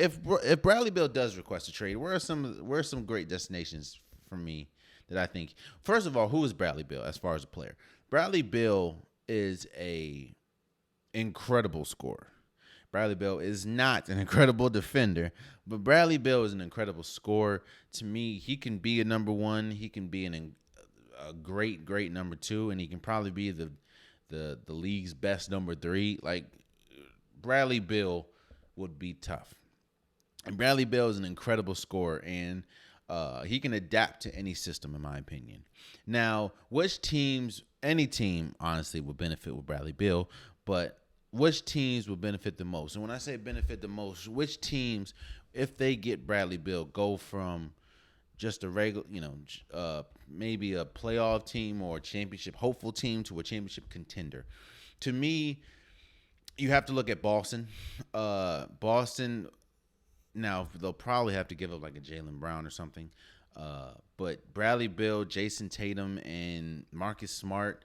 Bradley Beal does request a trade, where are some great destinations for me that I think? First of all, who is Bradley Beal as far as a player? Bradley Beal is a incredible scorer. Bradley Beal is not an incredible defender, but Bradley Beal is an incredible scorer. To me, he can be a number one. He can be a great number two, and he can probably be the league's best number three. Like, Bradley Beal would be tough. And Bradley Beal is an incredible scorer, and he can adapt to any system, in my opinion. Now, any team, honestly, would benefit with Bradley Beal, but which teams would benefit the most? And when I say benefit the most, which teams, if they get Bradley Beal, go from just a regular, maybe a playoff team or a championship hopeful team to a championship contender? To me, you have to look at Boston. Boston, now they'll probably have to give up like a Jaylen Brown or something. But Bradley Beal, Jason Tatum, and Marcus Smart.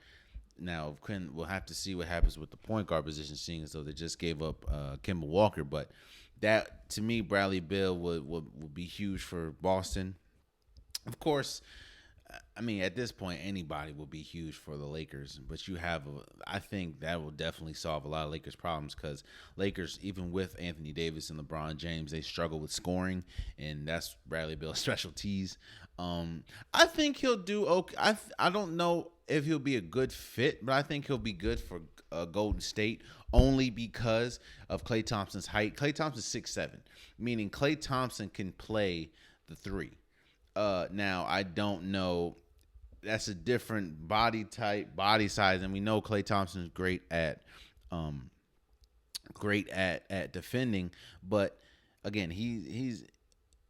Now, we'll have to see what happens with the point guard position, seeing as though they just gave up Kemba Walker. But that, to me, Bradley Beal would be huge for Boston. Of course, at this point, anybody will be huge for the Lakers. But I think that will definitely solve a lot of Lakers' problems because Lakers, even with Anthony Davis and LeBron James, they struggle with scoring, and that's Bradley Beal's specialties. I think he'll do okay. I don't know if he'll be a good fit, but I think he'll be good for Golden State only because of Klay Thompson's height. Klay Thompson's 6'7", meaning Klay Thompson can play the three. Now, I don't know. That's a different body type, body size, and we know Klay Thompson is great at defending. But again,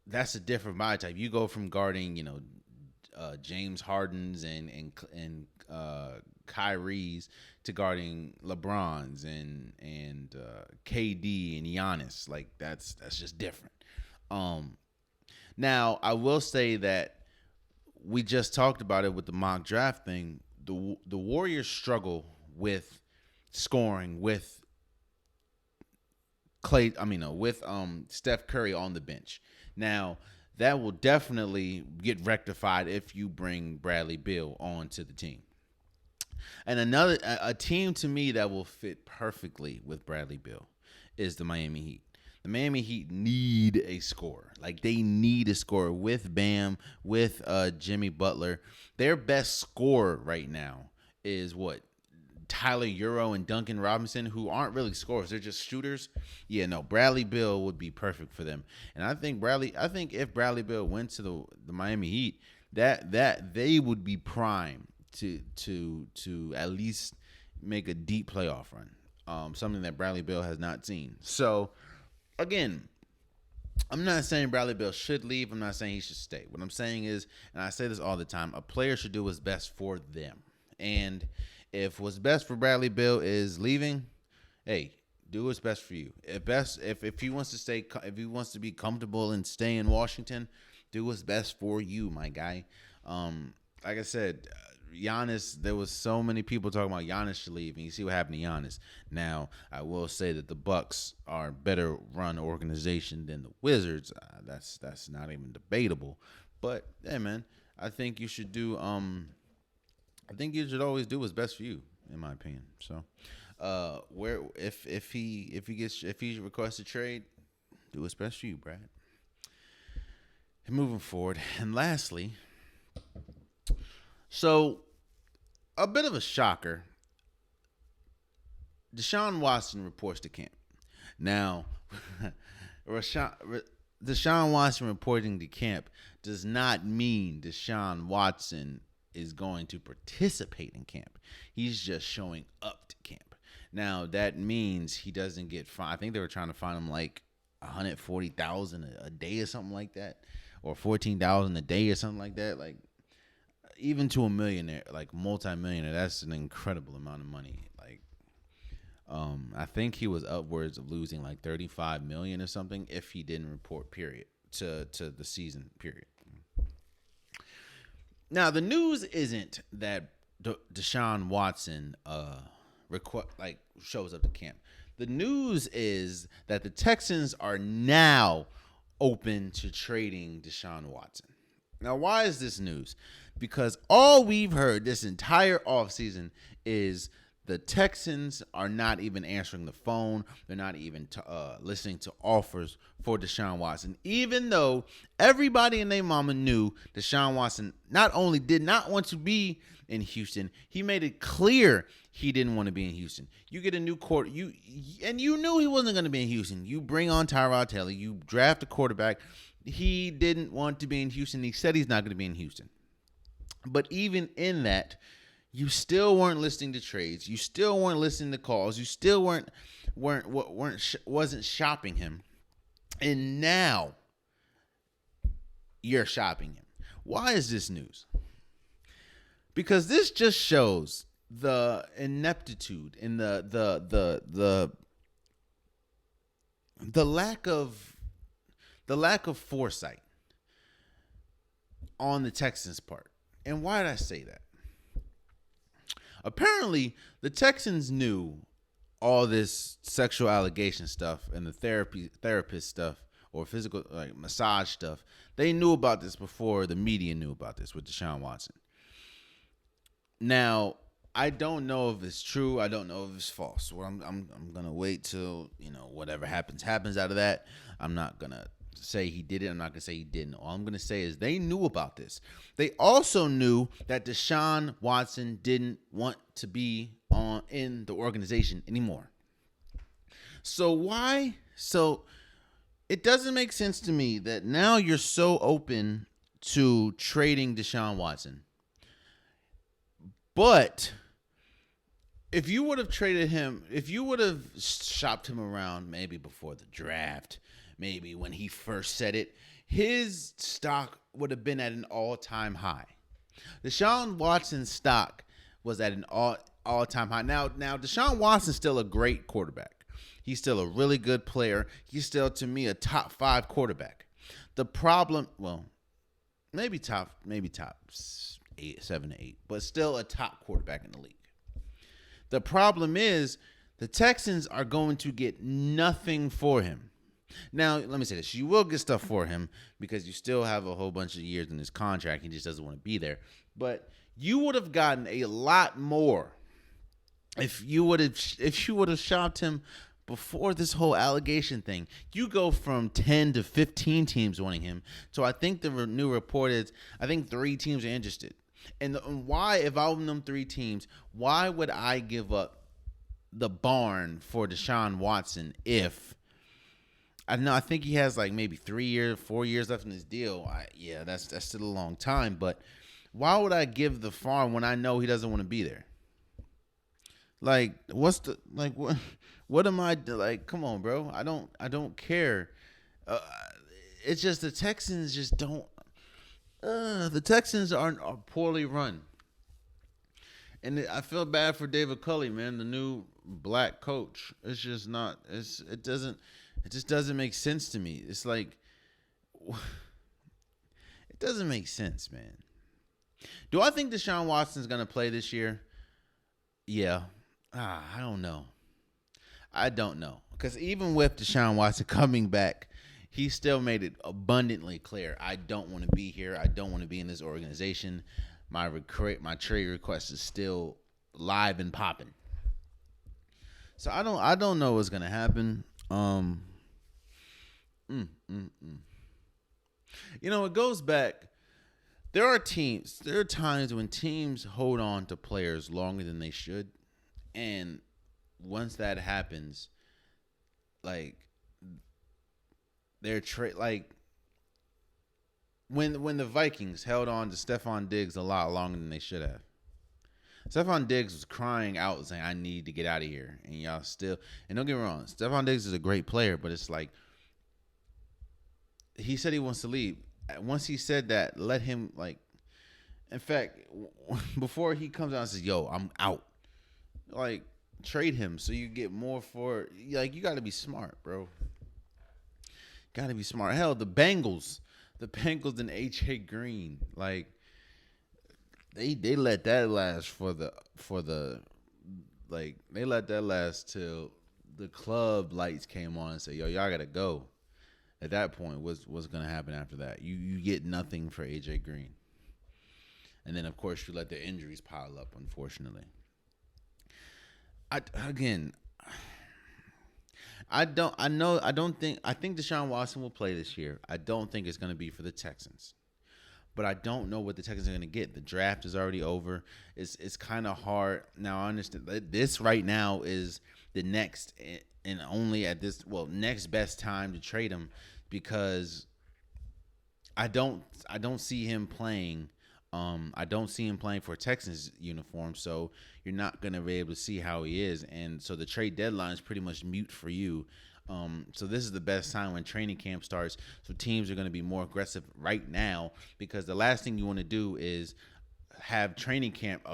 that's a different body type. You go from guarding, James Harden's and Kyrie's to guarding LeBron's and KD and Giannis. Like that's just different. Now I will say that we just talked about it with the mock draft thing. The Warriors struggle with scoring with Steph Curry on the bench. Now, that will definitely get rectified if you bring Bradley Beal onto the team. And a team to me that will fit perfectly with Bradley Beal is the Miami Heat. The Miami Heat need a scorer. Like, they need a scorer with Bam, with Jimmy Butler. Their best scorer right now is Tyler Euro and Duncan Robinson, who aren't really scorers. They're just shooters. Yeah, no, Bradley Beal would be perfect for them. And I think if Bradley Beal went to the Miami Heat, that they would be primed to at least make a deep playoff run. Something that Bradley Beal has not seen. So, again, I'm not saying Bradley Beal should leave. I'm not saying he should stay. What I'm saying is, and I say this all the time, a player should do what's best for them. And if what's best for Bradley Beal is leaving, hey, Do what's best for you. If he wants to if he wants to be comfortable and stay in Washington, do what's best for you, my guy. Like I said, Giannis. There was so many people talking about Giannis should leave, and you see what happened to Giannis. Now, I will say that the Bucks are a better run organization than the Wizards. That's not even debatable. But hey, man, I think you should do. I think you should always do what's best for you, in my opinion. So. Where if he requests a trade, do what's best for you, Brad. And moving forward, and lastly, so a bit of a shocker. Deshaun Watson reports to camp. Now, Deshaun Watson reporting to camp does not mean Deshaun Watson is going to participate in camp. He's just showing up to camp. Now, that means he doesn't get fined. I think they were trying to fine him like $140,000 a day or something like that, or $14,000 a day or something like that. Like, even to a millionaire, like multi-millionaire, that's an incredible amount of money. Like, I think he was upwards of losing like $35 million or something if he didn't report. Period to the season. Period. Now, the news isn't that Deshaun Watson shows up to camp. The news is that the Texans are now open to trading Deshaun Watson. Now, why is this news? Because all we've heard this entire offseason is the Texans are not even answering the phone. They're not even listening to offers for Deshaun Watson, even though everybody and their mama knew Deshaun Watson not only did not want to be in Houston, he made it clear he didn't want to be in Houston. You get a new and you knew he wasn't going to be in Houston. You bring on Tyrod Taylor. You draft a quarterback. He didn't want to be in Houston. He said he's not going to be in Houston. But even in that, you still weren't listening to trades. You still weren't listening to calls. You still wasn't shopping him. And now you're shopping him. Why is this news? Because this just shows the ineptitude and the lack of foresight on the Texans' part. And why did I say that? Apparently, the Texans knew all this sexual allegation stuff and the therapist stuff or physical massage stuff. They knew about this before the media knew about this with Deshaun Watson. Now, I don't know if it's true. I don't know if it's false. Well, I'm gonna wait till whatever happens out of that. I'm not gonna say he did it. I'm not gonna say he didn't. All I'm gonna say is they knew about this. They also knew that Deshaun Watson didn't want to be in the organization anymore. So why? So it doesn't make sense to me that now you're so open to trading Deshaun Watson. But if you would have traded him, if you would have shopped him around maybe before the draft, maybe when he first said it, his stock would have been at an all-time high. Deshaun Watson's stock was at an all-time high. Now Deshaun Watson's still a great quarterback. He's still a really good player. He's still, to me, a top 5 quarterback. The problem, well, maybe top 7 to 8, but still a top quarterback in the league. The problem is the Texans are going to get nothing for him. Now, let me say this. You will get stuff for him because you still have a whole bunch of years in his contract. He just doesn't want to be there. But you would have gotten a lot more if you would have shopped him before this whole allegation thing. You go from 10 to 15 teams wanting him. So I think the new report is, I think 3 teams are interested. And why, if I own them 3 teams, why would I give up the barn for Deshaun Watson if I think he has like maybe 4 years left in his deal. That's still a long time. But why would I give the farm when I know he doesn't want to be there? Like, what am I like? Come on, bro. I don't care. It's just the Texans just don't. The Texans are poorly run. And I feel bad for David Culley, man, the new black coach. It's just not. It doesn't. It just doesn't make sense to me. It's like it doesn't make sense, man. Do I think Deshaun Watson's gonna play this year? Yeah. I don't know. I don't know. Because even with Deshaun Watson coming back, he still made it abundantly clear. I don't want to be here. I don't want to be in this organization. My trade request is still live and popping. So I don't know what's gonna happen. It goes back. There are times when teams hold on to players longer than they should, and once that happens, like they're when the Vikings held on to Stephon Diggs a lot longer than they should have. Stephon Diggs was crying out saying, "I need to get out of here," and y'all still. And don't get me wrong, Stephon Diggs is a great player, but it's like he said he wants to leave. Once he said that, let him like. In fact, before he comes out and says, "Yo, I'm out," like trade him so you get more for. Like you got to be smart, bro. Got to be smart. Hell, the Bengals and AJ Green, like they let that last they let that last till the club lights came on and said, "Yo, y'all gotta go." At that point, what's gonna happen after that? You get nothing for AJ Green, and then of course you let the injuries pile up. Unfortunately, I think Deshaun Watson will play this year. I don't think it's gonna be for the Texans. But I don't know what the Texans are going to get. The draft is already over. It's kind of hard. Now, I understand this right now is the next and only at this, next best time to trade him because I don't see him playing. I don't see him playing for a Texans uniform, so you're not going to be able to see how he is. And so the trade deadline is pretty much mute for you. So this is the best time when training camp starts. So teams are going to be more aggressive right now because the last thing you want to do is have training camp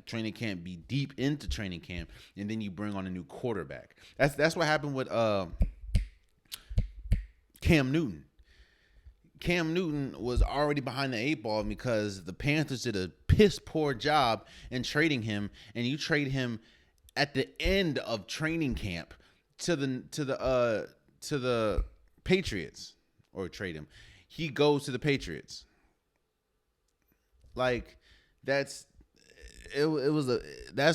training camp be deep into training camp, and then you bring on a new quarterback. That's what happened with Cam Newton. Cam Newton was already behind the 8 ball because the Panthers did a piss poor job in trading him, and you trade him at the end of training camp to the Patriots, or trade him. He goes to the Patriots. Like that's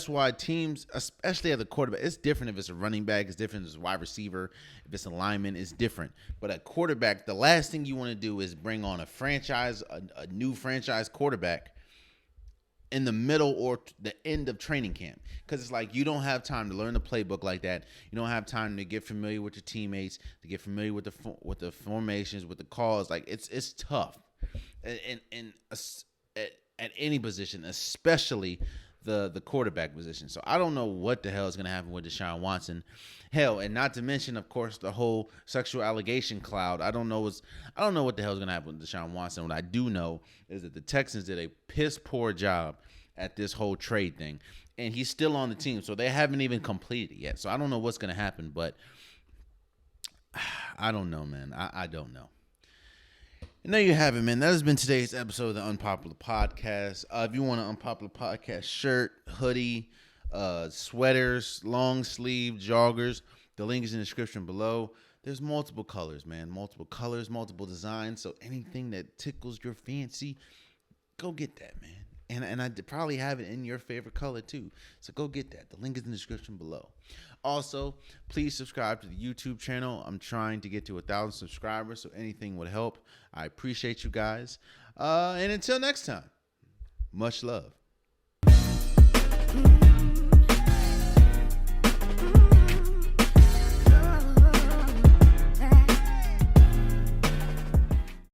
why teams, especially at the quarterback, it's different if it's a running back, it's different if it's a wide receiver, if it's a lineman, it's different. But at quarterback, the last thing you want to do is bring on a new franchise quarterback in the middle or the end of training camp, because it's like you don't have time to learn the playbook like that. You don't have time to get familiar with your teammates, to get familiar with the formations, with the calls. Like it's tough, and at any position, especially the quarterback position. So I don't know what the hell is going to happen with Deshaun Watson. Hell, and not to mention, of course, the whole sexual allegation cloud. I don't know what the hell is going to happen with Deshaun Watson. What I do know is that the Texans did a piss poor job at this whole trade thing, and he's still on the team, so they haven't even completed it yet. So I don't know what's going to happen, but I don't know, man. I don't know. And there you have it, man. That has been today's episode of the Unpopular Podcast. If you want an Unpopular Podcast shirt, hoodie, sweaters, long sleeve, joggers, the link is in the description below. There's multiple colors, man. Multiple colors, multiple designs. So anything that tickles your fancy, go get that, man. And I probably have it in your favorite color too. So go get that. The link is in the description below. Also, please subscribe to the YouTube channel. I'm trying to get to 1,000 subscribers, so anything would help. I appreciate you guys. And until next time, much love.